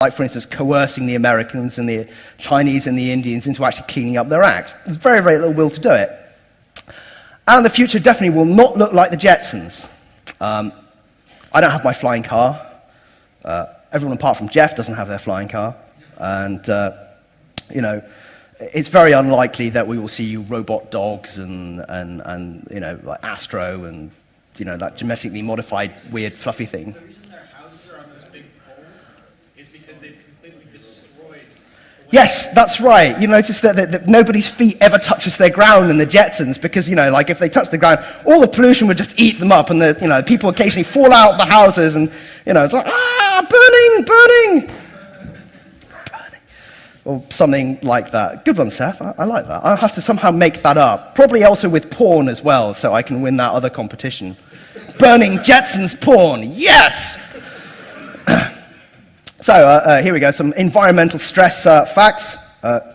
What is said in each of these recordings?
like, for instance, coercing the Americans and the Chinese and the Indians into actually cleaning up their act. There's very, very little will to do it. And the future definitely will not look like the Jetsons. I don't have my flying car. Everyone apart from Jeff doesn't have their flying car. And, you know, it's very unlikely that we will see robot dogs and you know, like Astro and, you know, that genetically modified weird fluffy thing. The reason their houses are on those big poles is because they've completely destroyed. Yes, that's right. You notice that nobody's feet ever touches their ground in the Jetsons because, you know, like if they touch the ground, all the pollution would just eat them up, and the, you know, people occasionally fall out of the houses, and, you know, it's like, burning, burning. Or something like that. Good one, Seth. I like that. I'll have to somehow make that up. Probably also with porn as well, so I can win that other competition. Burning Jetsons porn. Yes! So here we go. Some environmental stress facts.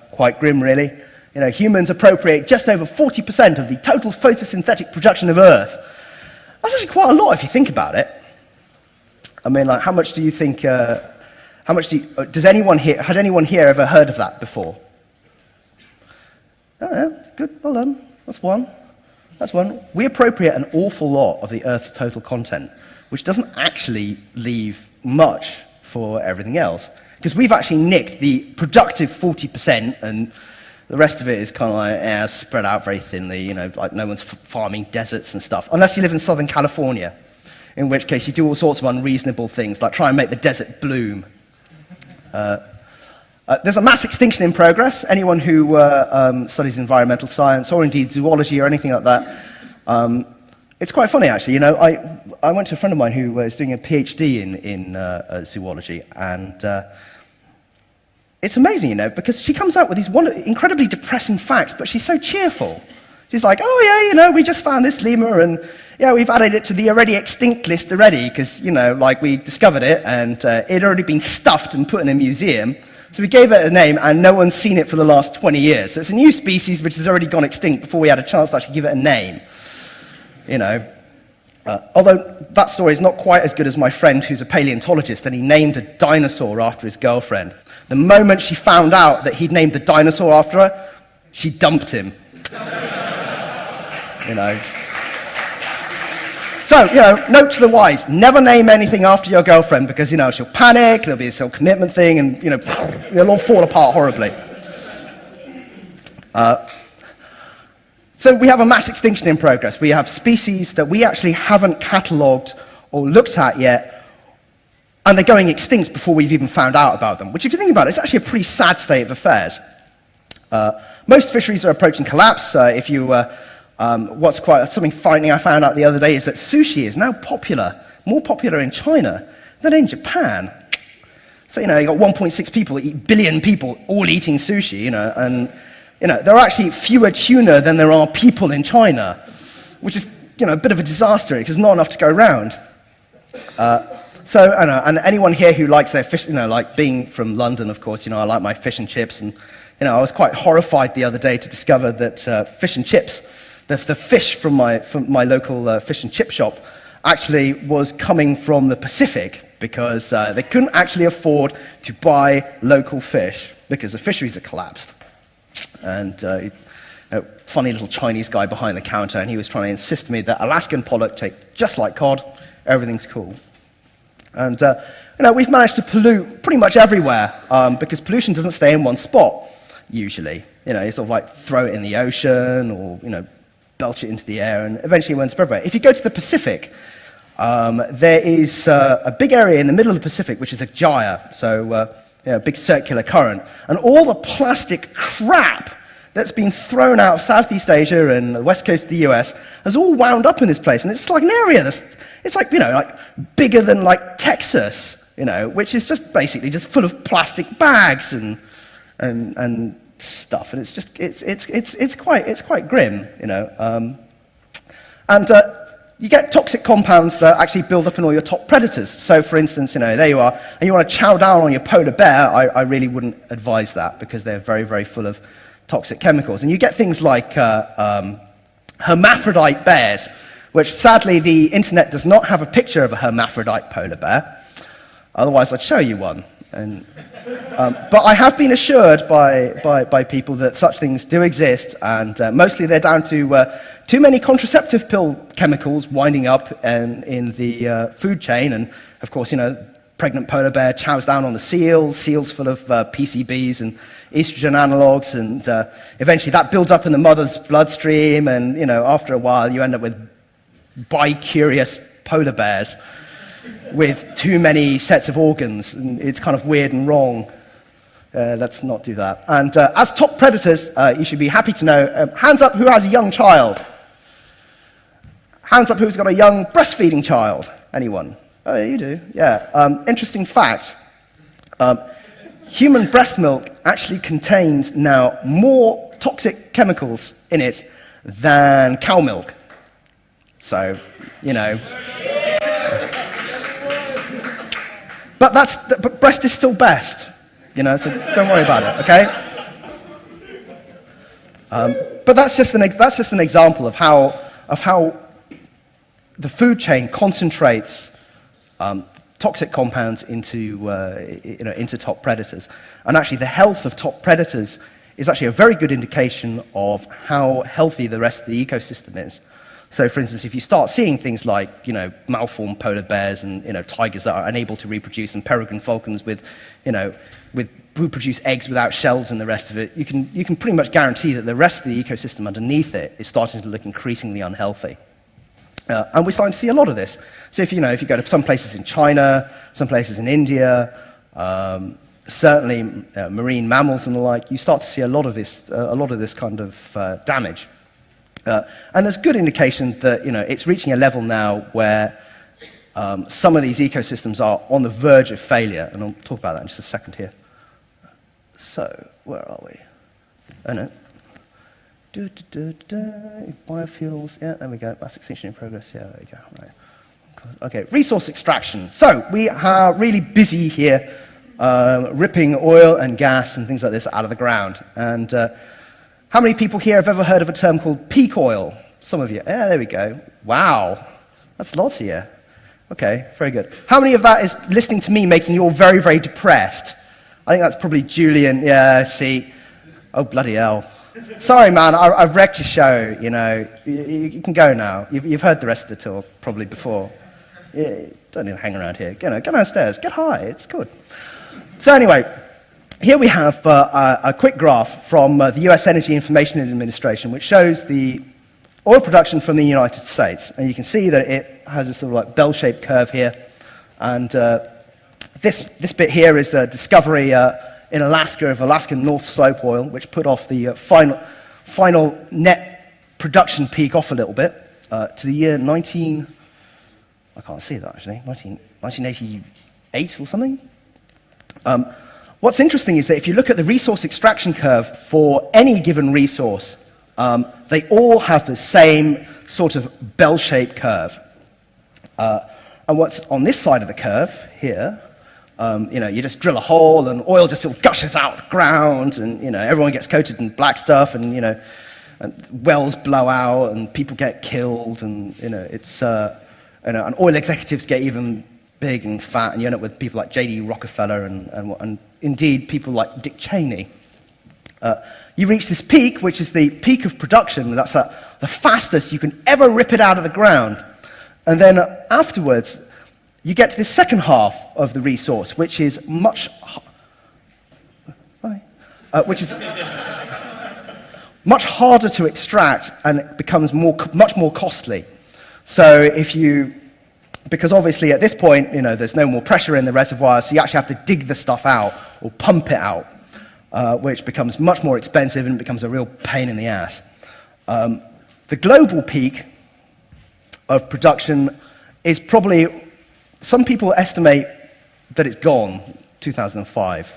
Quite grim, really. You know, humans appropriate just over 40% of the total photosynthetic production of Earth. That's actually quite a lot if you think about it. I mean, like, how much do you think... has anyone here ever heard of that before? Oh, yeah, good, well done. That's one. That's one. We appropriate an awful lot of the Earth's total content, which doesn't actually leave much for everything else. Because we've actually nicked the productive 40%, and the rest of it is kind of like spread out very thinly, you know, like no one's farming deserts and stuff, unless you live in Southern California, in which case you do all sorts of unreasonable things, like try and make the desert bloom. There's a mass extinction in progress. Anyone who studies environmental science, or indeed zoology or anything like that, it's quite funny, actually. You know, I went to a friend of mine who was doing a PhD in zoology, and it's amazing, you know, because she comes out with these incredibly depressing facts, but she's so cheerful. She's like, oh, yeah, you know, we just found this lemur, and, yeah, we've added it to the already extinct list already, because, you know, like, we discovered it, and it had already been stuffed and put in a museum. So we gave it a name, and no one's seen it for the last 20 years. So it's a new species which has already gone extinct before we had a chance to actually give it a name. You know. Although that story is not quite as good as my friend who's a paleontologist, and he named a dinosaur after his girlfriend. The moment she found out that he'd named the dinosaur after her, she dumped him. You know. So, you know, note to the wise, never name anything after your girlfriend because, you know, she'll panic, there'll be this whole commitment thing, and, you know, it'll all fall apart horribly. So we have a mass extinction in progress. We have species that we actually haven't catalogued or looked at yet, and they're going extinct before we've even found out about them, which, if you think about it, it's actually a pretty sad state of affairs. Most fisheries are approaching collapse. What's quite something frightening I found out the other day is that sushi is now more popular in China than in Japan. So, you know, you've got 1.6 billion people all eating sushi, you know, and, you know, there are actually fewer tuna than there are people in China, which is, you know, a bit of a disaster because there's not enough to go around. So, I know, and anyone here who likes their fish, you know, like being from London, of course, you know, I like my fish and chips, and, you know, I was quite horrified the other day to discover that fish and chips, the fish from my local fish and chip shop actually was coming from the Pacific because they couldn't actually afford to buy local fish because the fisheries had collapsed. And a funny little Chinese guy behind the counter, and he was trying to insist to me that Alaskan pollock taste just like cod, everything's cool. And you know, we've managed to pollute pretty much everywhere because pollution doesn't stay in one spot usually. You know, you sort of like throw it in the ocean, or, you know, belch it into the air, and eventually it went everywhere. If you go to the Pacific, there is a big area in the middle of the Pacific, which is a gyre, so you know, a big circular current, and all the plastic crap that's been thrown out of Southeast Asia and the west coast of the US has all wound up in this place, and it's like an area that's, it's like, you know, like bigger than like Texas, you know, which is just basically just full of plastic bags and stuff, and it's just it's quite grim, you know. And you get toxic compounds that actually build up in all your top predators. So, for instance, you know, there you are, and you want to chow down on your polar bear. I really wouldn't advise that because they're very, very full of toxic chemicals. And you get things like hermaphrodite bears, which sadly the internet does not have a picture of a hermaphrodite polar bear. Otherwise, I'd show you one. But I have been assured by people that such things do exist, and mostly they're down to too many contraceptive pill chemicals winding up in the food chain. And of course, pregnant polar bear chows down on the seals full of PCBs and estrogen analogs, and eventually that builds up in the mother's bloodstream, and after a while you end up with bi-curious polar bears with too many sets of organs, and it's kind of weird and wrong. Let's not do that. And as top predators, you should be happy to know, hands up who has a young child. Hands up who's got a young breastfeeding child. Anyone? Oh, yeah, you do. Yeah. Interesting fact. Human breast milk actually contains now more toxic chemicals in it than cow milk. So, But breast is still best, so don't worry about it, okay? But that's just an example of how the food chain concentrates toxic compounds into top predators, and actually the health of top predators is actually a very good indication of how healthy the rest of the ecosystem is. So, for instance, if you start seeing things like, malformed polar bears and, tigers that are unable to reproduce, and peregrine falcons who produce eggs without shells and the rest of it, you can pretty much guarantee that the rest of the ecosystem underneath it is starting to look increasingly unhealthy. And we're starting to see a lot of this. So if you go to some places in China, some places in India, certainly marine mammals and the like, you start to see a lot of this kind of damage. And there's good indication that it's reaching a level now where some of these ecosystems are on the verge of failure, and I'll talk about that in just a second here. So, where are we? Oh no. Biofuels, yeah, there we go. Mass extinction in progress, yeah, there we go. Right. Okay, resource extraction. So, we are really busy here ripping oil and gas and things like this out of the ground. And how many people here have ever heard of a term called peak oil? Some of you. Yeah, there we go. Wow. That's lots here. Okay, very good. How many of that is listening to me making you all very, very depressed? I think that's probably Julian. Yeah, see. Oh, bloody hell. Sorry, man, I've wrecked your show, You can go now. You've heard the rest of the talk probably before. Yeah, don't need to hang around here. Go downstairs. Get high. It's good. So anyway, here we have a quick graph from the US Energy Information Administration, which shows the oil production from the United States. And you can see that it has a sort of like bell-shaped curve here. And this bit here is a discovery in Alaska of Alaskan North Slope oil, which put off the final net production peak off a little bit to the year I can't see that actually, 1988 or something. What's interesting is that if you look at the resource extraction curve for any given resource, they all have the same sort of bell-shaped curve. And what's on this side of the curve here, you just drill a hole and oil just sort of gushes out the ground, and everyone gets coated in black stuff, and and wells blow out and people get killed, and it's and oil executives get even big and fat, and you end up with people like J.D. Rockefeller and indeed people like Dick Cheney. You reach this peak, which is the peak of production. That's the fastest you can ever rip it out of the ground. And then afterwards, you get to the second half of the resource, which is much harder to extract, and it becomes much more costly. So because obviously at this point, there's no more pressure in the reservoir, so you actually have to dig the stuff out or pump it out, which becomes much more expensive and becomes a real pain in the ass. The global peak of production is probably, some people estimate that it's gone, 2005.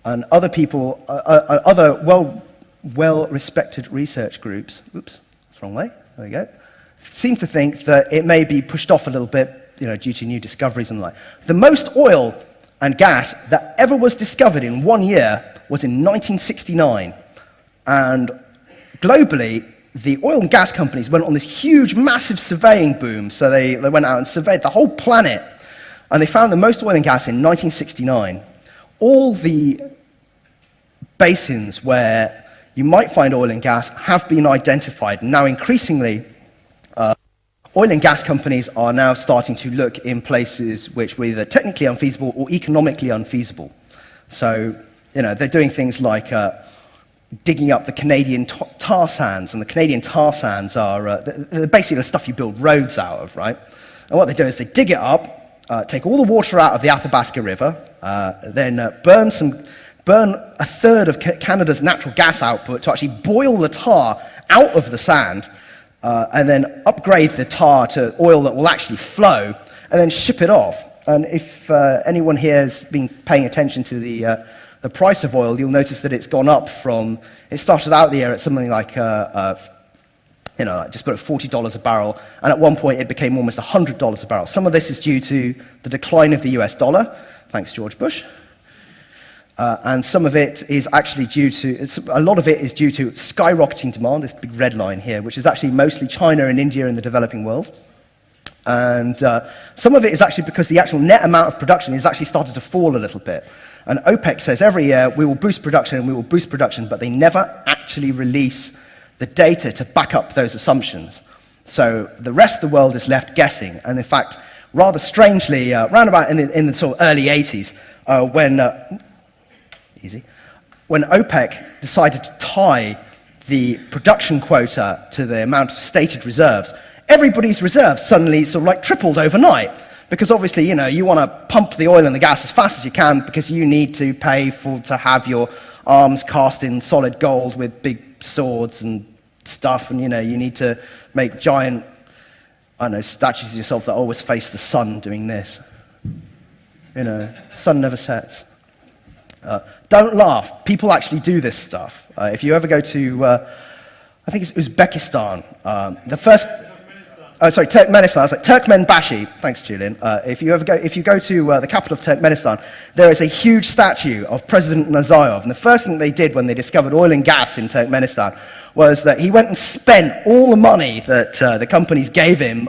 And other people, other well-respected research groups, oops, that's the wrong way, there we go, seem to think that it may be pushed off a little bit, due to new discoveries and the like. The most oil and gas that ever was discovered in 1 year was in 1969. And globally, the oil and gas companies went on this huge, massive surveying boom. So they went out and surveyed the whole planet. And they found the most oil and gas in 1969. All the basins where you might find oil and gas have been identified. Now, increasingly, oil and gas companies are now starting to look in places which were either technically unfeasible or economically unfeasible. So, they're doing things like digging up the Canadian tar sands, and the Canadian tar sands are they're basically the stuff you build roads out of, right? And what they do is they dig it up, take all the water out of the Athabasca River, then burn a third of Canada's natural gas output to actually boil the tar out of the sand, and then upgrade the tar to oil that will actually flow, and then ship it off. And if anyone here has been paying attention to the price of oil, you'll notice that it's gone up from, it started out the year at something like, just about $40 a barrel, and at one point it became almost $100 a barrel. Some of this is due to the decline of the US dollar, thanks George Bush, and some of it is actually due to, a lot of it is due to skyrocketing demand, this big red line here, which is actually mostly China and India in the developing world. And some of it is actually because the actual net amount of production has actually started to fall a little bit. And OPEC says every year we will boost production and we will boost production, but they never actually release the data to back up those assumptions. So the rest of the world is left guessing. And in fact, rather strangely, round about in the sort of early 80s, when OPEC decided to tie the production quota to the amount of stated reserves, everybody's reserves suddenly sort of like tripled overnight. Because obviously, you want to pump the oil and the gas as fast as you can because you need to pay to have your arms cast in solid gold with big swords and stuff, and you need to make giant, statues of yourself that always face the sun doing this. Sun never sets. Don't laugh. People actually do this stuff. If you ever go to, I think it's Uzbekistan, the first... Oh, sorry, Turkmenistan. I was like Turkmenbashi. Thanks, Julian. If you go to the capital of Turkmenistan, there is a huge statue of President Nazarbayev. And the first thing they did when they discovered oil and gas in Turkmenistan was that he went and spent all the money that the companies gave him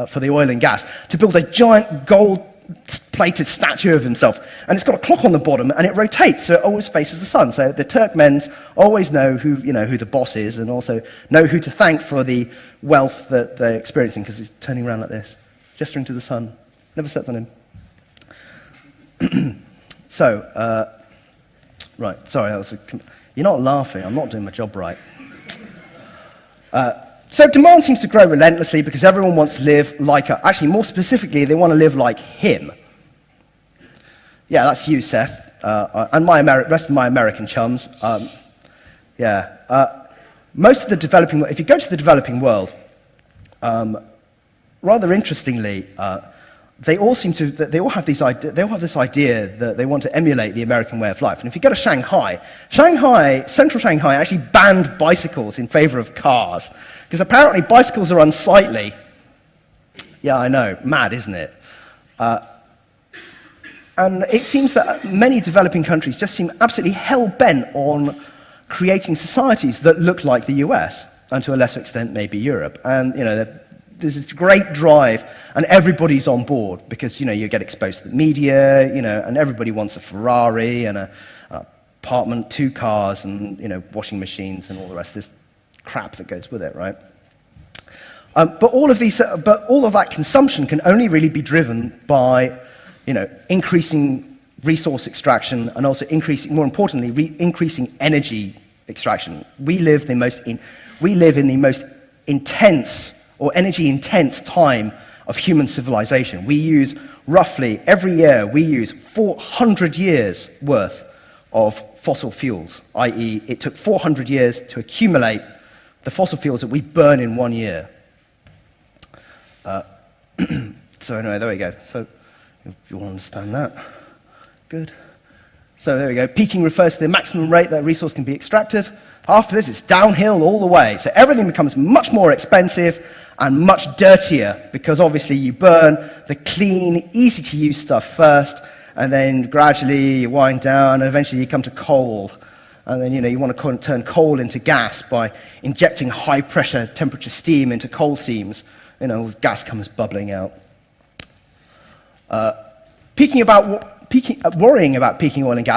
for the oil and gas to build a giant gold-plated statue of himself. And it's got a clock on the bottom, and it rotates, so it always faces the sun. So the Turkmens always know who the boss is, and also know who to thank for the wealth that they're experiencing, because he's turning around like this, gesturing to the sun, never sets on him. Right, sorry, you're not laughing, I'm not doing my job right. So demand seems to grow relentlessly because everyone wants to live like actually more specifically, they want to live like him. Yeah, that's you, Seth, and rest of my American chums. Most of the developing, if you go to the developing world, rather interestingly, they all have this idea that they want to emulate the American way of life. And if you go to Shanghai, central Shanghai actually banned bicycles in favor of cars, because apparently bicycles are unsightly. Yeah, I know, mad, isn't it? And it seems that many developing countries just seem absolutely hell-bent on creating societies that look like the US, and to a lesser extent maybe Europe. And there's this great drive, and everybody's on board because you get exposed to the media, and everybody wants a Ferrari and an apartment, 2 cars, and washing machines and all the rest of this crap that goes with it, right? But all of that consumption can only really be driven by increasing resource extraction, and also more importantly, increasing energy extraction. We live in the most intense or energy-intense time of human civilization. We use every year, 400 years worth of fossil fuels, i.e. it took 400 years to accumulate the fossil fuels that we burn in 1 year. So anyway, there we go. So if you want to understand that. Good. So there we go. Peaking refers to the maximum rate that a resource can be extracted. After this, it's downhill all the way. So everything becomes much more expensive and much dirtier, because obviously you burn the clean, easy-to-use stuff first, and then gradually you wind down, and eventually you come to coal. And then you want to turn coal into gas by injecting high-pressure temperature steam into coal seams. Gas comes bubbling out. worrying about peaking oil and gas